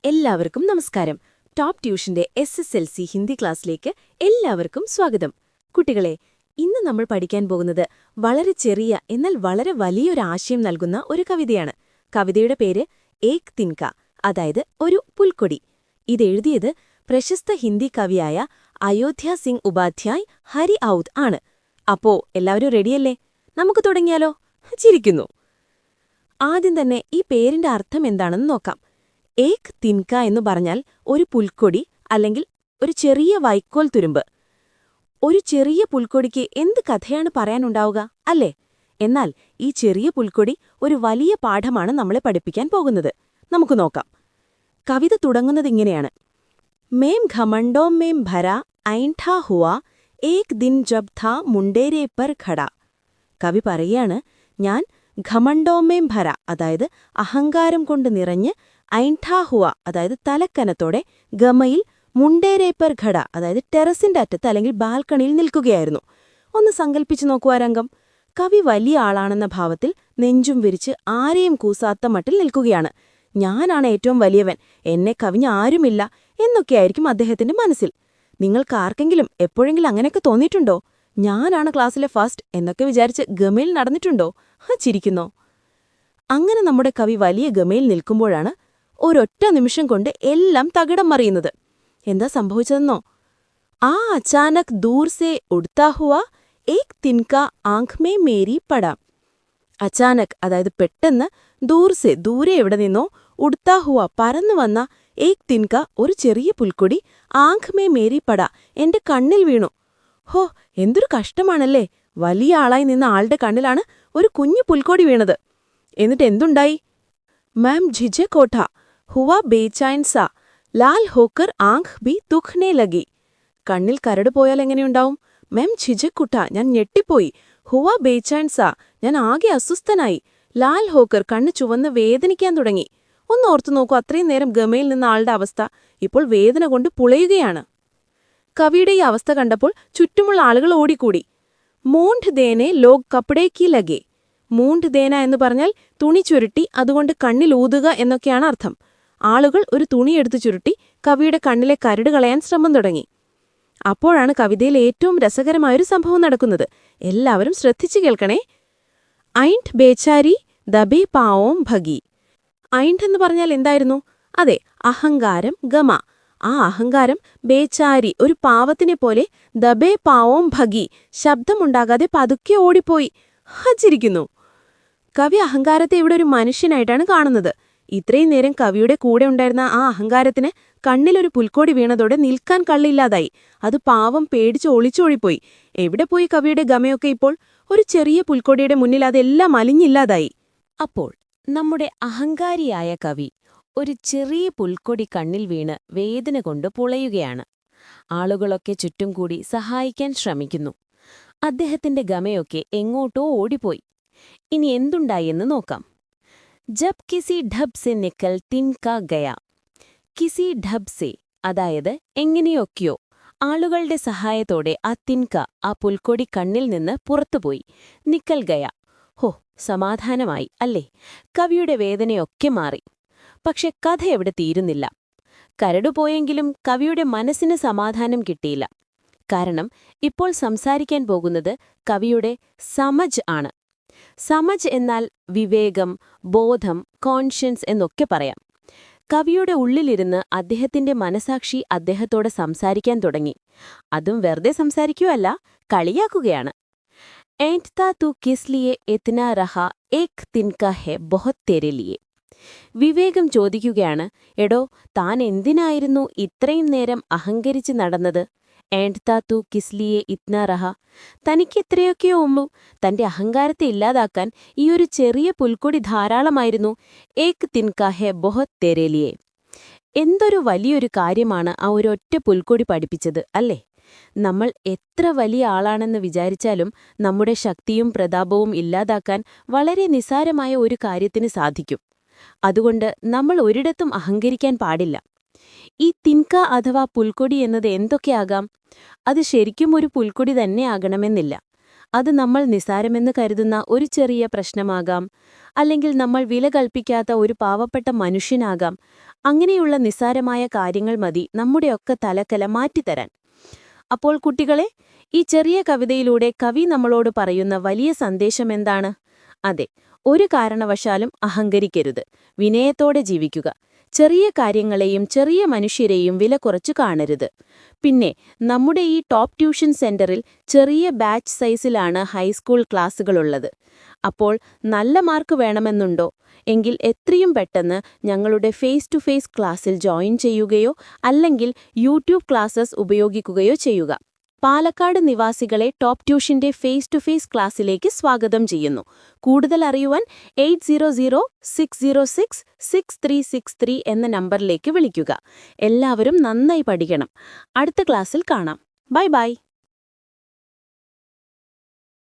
എല്ലാവർക്കും നമസ്കാരം. Top ട്യൂഷന്റെ SSLC Hindi ക്ലാസ്സിലേക്ക് എല്ലാവർക്കും സ്വാഗതം. കുട്ടികളെ, ഇന്ന് നമ്മൾ പഠിക്കാൻ പോകുന്നത് വളരെ ചെറിയ എന്നാൽ വളരെ വലിയൊരു ആശയം നൽകുന്ന ഒരു കവിതയാണ്. കവിതയുടെ പേര് ഏക് തിൻക, അതായത് ഒരു പുൽക്കൊടി. ഇതെഴുതിയത് പ്രശസ്ത ഹിന്ദി കവിയായ അയോധ്യ സിംഗ് ഉപാധ്യായ് ഹരി ഔദ് ആണ്. അപ്പോ എല്ലാവരും റെഡിയല്ലേ? നമുക്ക് തുടങ്ങിയാലോ? ചിരിക്കുന്നു. ആദ്യം തന്നെ ഈ പേരിന്റെ അർത്ഥം എന്താണെന്ന് നോക്കാം. ഏക് തിൻക എന്നു പറഞ്ഞാൽ ഒരു പുൽക്കൊടി അല്ലെങ്കിൽ ഒരു ചെറിയ വൈക്കോൽ തുരുമ്പ്. ഒരു ചെറിയ പുൽക്കൊടിക്ക് എന്ത് കഥയാണ് പറയാനുണ്ടാവുക, അല്ലേ? എന്നാൽ ഈ ചെറിയ പുൽക്കൊടി ഒരു വലിയ പാഠമാണ് നമ്മളെ പഠിപ്പിക്കാൻ പോകുന്നത്. നമുക്ക് നോക്കാം. കവിത തുടങ്ങുന്നതിങ്ങനെയാണ്: മേം ഘമണ്ടോം മേം ഭര ഐൻഠാ ഹുവാ ഏക് ദിൻ ജബ് ഥാ മുണ്ടേരേ പർ ഖടാ. കവി പറയാണ്, ഞാൻ ഘമണ്ടോമേം ഭര, അതായത് അഹങ്കാരം കൊണ്ട് നിറഞ്ഞ്, ഐൻഠാ ഹുവ, അതായത് തലക്കനത്തോടെ, ഗമയിൽ, മുണ്ടേരേപ്പർ ഘട, അതായത് ടെറസിന്റെ അറ്റത്ത് അല്ലെങ്കിൽ ബാൽക്കണിയിൽ നിൽക്കുകയായിരുന്നു. ഒന്ന് സങ്കൽപ്പിച്ചു നോക്കൂ ആ രംഗം. കവി വലിയ ആളാണെന്ന ഭാവത്തിൽ നെഞ്ചും വിരിച്ച് ആരെയും കൂസാത്ത മട്ടിൽ നിൽക്കുകയാണ്. ഞാനാണ് ഏറ്റവും വലിയവൻ, എന്നെ കവിഞ്ഞ ആരുമില്ല എന്നൊക്കെയായിരിക്കും അദ്ദേഹത്തിന്റെ മനസ്സിൽ. നിങ്ങൾക്കാർക്കെങ്കിലും എപ്പോഴെങ്കിലും അങ്ങനെയൊക്കെ തോന്നിയിട്ടുണ്ടോ? ഞാനാണ് ക്ലാസ്സിലെ ഫസ്റ്റ് എന്നൊക്കെ വിചാരിച്ച് ഗമയിൽ നടന്നിട്ടുണ്ടോ? ചിരിക്കുന്നോ? അങ്ങനെ നമ്മുടെ കവി വലിയ ഗമയിൽ നിൽക്കുമ്പോഴാണ് ഒരൊറ്റ നിമിഷം കൊണ്ട് എല്ലാം തകിടം മറിയുന്നത്. എന്താ സംഭവിച്ചതെന്നോ? ആ അച്ചാനക് ദൂർ സേ ഉഡ്താ ഹുവാ ഏക് തിൻക ആങ്ക് മേ മേരി പടാ. അച്ചാനക്, അതായത് പെട്ടെന്ന്, ദൂർസെ, ദൂരെ എവിടെ നിന്നോ, ഉഡ്താ ഹുവ, പറന്നു വന്ന, ഏക് തിൻക, ഒരു ചെറിയ പുൽക്കൊടി, ആങ്ക് മേ മേരി പടാ, എന്റെ കണ്ണിൽ വീണു. ഹോ, എന്തൊരു കഷ്ടമാണല്ലേ! വലിയ ആളായി നിന്ന ആളുടെ കണ്ണിലാണ് ഒരു കുഞ്ഞു പുൽക്കൊടി വീണത്. എന്നിട്ട് എന്തുണ്ടായി? മാം ഝിജെ കോഠ ഹുവ ബേചൈൻ സാ ലാൽ ഹോക്കർ ആങ്ക് ബി തുഖ്നെ ലഗി. കണ്ണിൽ കരട് പോയാൽ എങ്ങനെയുണ്ടാവും? മാം ഝിജക്കുട്ട, ഞാൻ ഞെട്ടിപ്പോയി. ഹുവ ബേചൈൻ സാ, ഞാൻ ആകെ അസ്വസ്ഥനായി. ലാൽ ഹോക്കർ, കണ്ണ് ചുവന്ന് വേദനിക്കാൻ തുടങ്ങി. ഒന്ന് ഓർത്തു നോക്കൂ, അത്രയും നേരം ഗമയിൽ നിന്ന ആളുടെ അവസ്ഥ ഇപ്പോൾ വേദന കൊണ്ട് പുളയുകയാണ്. കവിയുടെ ഈ അവസ്ഥ കണ്ടപ്പോൾ ചുറ്റുമുള്ള ആളുകൾ ഓടിക്കൂടി. മൂണ്ഠ് ദേനെ ലോഗ് കപ്പടേക്കി ലഗേ. മൂണ്ഠ് ദേന എന്ന് പറഞ്ഞാൽ തുണി ചുരുട്ടി, അതുകൊണ്ട് കണ്ണിൽ ഊതുക എന്നൊക്കെയാണ് അർത്ഥം. ആളുകൾ ഒരു തുണിയെടുത്ത് ചുരുട്ടി കവിയുടെ കണ്ണിലെ കരട് കളയാൻ ശ്രമം തുടങ്ങി. അപ്പോഴാണ് കവിതയിൽ ഏറ്റവും രസകരമായൊരു സംഭവം നടക്കുന്നത്. എല്ലാവരും ശ്രദ്ധിച്ചു കേൾക്കണേ. ഐൻഠ് ബേച്ചാരി ദബേ പാവോം ഭഗി. ഐൻഠ് എന്ന് പറഞ്ഞാൽ എന്തായിരുന്നു? അതെ, അഹങ്കാരം, ഗമ. ആ അഹങ്കാരം ബേച്ചാരി, ഒരു പാവത്തിനെ പോലെ, ദബേ പാവോം ഭഗി, ശബ്ദമുണ്ടാകാതെ പതുക്കെ ഓടിപ്പോയി. ഹച്ചിരിക്കുന്നു. കവി അഹങ്കാരത്തെ ഇവിടെ ഒരു മനുഷ്യനായിട്ടാണ് കാണുന്നത്. ഇത്രയും നേരം കവിയുടെ കൂടെ ഉണ്ടായിരുന്ന ആ അഹങ്കാരത്തിന് കണ്ണിലൊരു പുൽക്കോടി വീണതോടെ നിൽക്കാൻ കള്ളില്ലാതായി. അത് പാവം പേടിച്ച് ഒളിച്ചോടിപ്പോയി. എവിടെ പോയി കവിയുടെ ഗമയൊക്കെ ഇപ്പോൾ? ഒരു ചെറിയ പുൽക്കോടിയുടെ മുന്നിൽ അതെല്ലാം അലിഞ്ഞില്ലാതായി. അപ്പോൾ നമ്മുടെ അഹങ്കാരിയായ കവി ഒരു ചെറിയ പുൽക്കൊടി കണ്ണിൽ വീണ് വേദന കൊണ്ട് പുളയുകയാണ്. ആളുകളൊക്കെ ചുറ്റും കൂടി സഹായിക്കാൻ ശ്രമിക്കുന്നു. അദ്ദേഹത്തിന്റെ ഗമയൊക്കെ എങ്ങോട്ടോ ഓടിപ്പോയി. ഇനി എന്തുണ്ടായെന്ന് നോക്കാം. ജബ് കിസി ഢബ് സെ നിക്കൽ തിൻക ഗയാ. കിസി ഢബ് സെ, അതായത് എങ്ങനെയൊക്കെയോ, ആളുകളുടെ സഹായത്തോടെ ആ തിൻക, ആ പുൽക്കൊടി കണ്ണിൽ നിന്ന് പുറത്തുപോയി. നിക്കൽ ഗയാ. ഹോ, സമാധാനമായി അല്ലേ? കവിയുടെ വേദനയൊക്കെ മാറി. പക്ഷെ കഥ എവിടെ തീരുന്നില്ല. കരടുപോയെങ്കിലും കവിയുടെ മനസ്സിന് സമാധാനം കിട്ടിയില്ല. കാരണം ഇപ്പോൾ സംസാരിക്കാൻ പോകുന്നത് കവിയുടെ സമജ് ആണ്. സമജ് എന്നാൽ വിവേകം, ബോധം, കോൺഷ്യൻസ് എന്നൊക്കെ പറയാം. കവിയുടെ ഉള്ളിലിരുന്ന് അദ്ദേഹത്തിന്റെ മനസാക്ഷി അദ്ദേഹത്തോട് സംസാരിക്കാൻ തുടങ്ങി. അതും വെറുതെ സംസാരിക്കുകയല്ല, കളിയാക്കുകയാണ്. ഏൻഠ്താ തു കിസ് ലിയേ ഇത്നാ രഹാ ഏക് തിൻക ഹെ ബഹുത് തേരെ ലിയേ. വിവേകം ചോദിക്കുകയാണ്, എടോ, താൻ എന്തിനായിരുന്നു ഇത്രയും നേരം അഹങ്കരിച്ച് നടന്നത്? ഏൻഠ്താ തു കിസ് ലിയേ ഇത്നാ രഹാ. തനിക്കെത്രയൊക്കെയോ ഉള്ളൂ. തന്റെ അഹങ്കാരത്തെ ഇല്ലാതാക്കാൻ ഈ ഒരു ചെറിയ പുൽക്കൊടി ധാരാളമായിരുന്നു. ഏക് തിൻക ഹെ ബഹുത് തേരെ ലിയേ. എന്തൊരു വലിയൊരു കാര്യമാണ് ആ ഒരൊറ്റ പുൽക്കൊടി പഠിപ്പിച്ചത്, അല്ലേ? നമ്മൾ എത്ര വലിയ ആളാണെന്ന് വിചാരിച്ചാലും നമ്മുടെ ശക്തിയും പ്രതാപവും ഇല്ലാതാക്കാൻ വളരെ നിസാരമായ ഒരു കാര്യത്തിന് സാധിക്കും. അതുകൊണ്ട് നമ്മൾ ഒരിടത്തും അഹങ്കരിക്കാൻ പാടില്ല. ഈ തിൻക അഥവാ പുൽക്കൊടി എന്നത് എന്തൊക്കെയാകാം? അത് ശരിക്കും ഒരു പുൽക്കൊടി തന്നെ ആകണമെന്നില്ല. അത് നമ്മൾ നിസാരമെന്ന് കരുതുന്ന ഒരു ചെറിയ പ്രശ്നമാകാം, അല്ലെങ്കിൽ നമ്മൾ വില കൽപ്പിക്കാത്ത ഒരു പാവപ്പെട്ട മനുഷ്യനാകാം. അങ്ങനെയുള്ള നിസാരമായ കാര്യങ്ങൾ മതി നമ്മുടെയൊക്കെ തലക്കല മാറ്റിത്തരാൻ. അപ്പോൾ കുട്ടികളെ, ഈ ചെറിയ കവിതയിലൂടെ കവി നമ്മളോട് പറയുന്ന വലിയ സന്ദേശം എന്താണ്? അതെ, ഒരു കാരണവശാലും അഹങ്കരിക്കരുത്, വിനയത്തോടെ ജീവിക്കുക. ചെറിയ കാര്യങ്ങളെയും ചെറിയ മനുഷ്യരെയും വില കുറച്ചു കാണരുത്. പിന്നെ നമ്മുടെ ഈ ടോപ്പ് ട്യൂഷൻ സെന്ററിൽ ചെറിയ ബാച്ച് സൈസിലാണ് ഹൈസ്കൂൾ ക്ലാസ്സുകളുള്ളത്. അപ്പോൾ നല്ല മാർക്ക് വേണമെന്നുണ്ടോ? എങ്കിൽ എത്രയും പെട്ടെന്ന് ഞങ്ങളുടെ ഫേസ് ടു ഫേസ് ക്ലാസ്സിൽ ജോയിൻ ചെയ്യുകയോ അല്ലെങ്കിൽ യൂട്യൂബ് ക്ലാസ്സസ് ഉപയോഗിക്കുകയോ ചെയ്യുക. പാലക്കാട് നിവാസികളെ ടോപ്പ് ട്യൂഷന്റെ ഫേസ് ടു ഫേസ് ക്ലാസ്സിലേക്ക് സ്വാഗതം ചെയ്യുന്നു. കൂടുതൽ അറിയുവാൻ 8006066363 എന്ന നമ്പറിലേക്ക് വിളിക്കുക. എല്ലാവരും നന്നായി പഠിക്കണം. അടുത്ത ക്ലാസ്സിൽ കാണാം. Bye bye.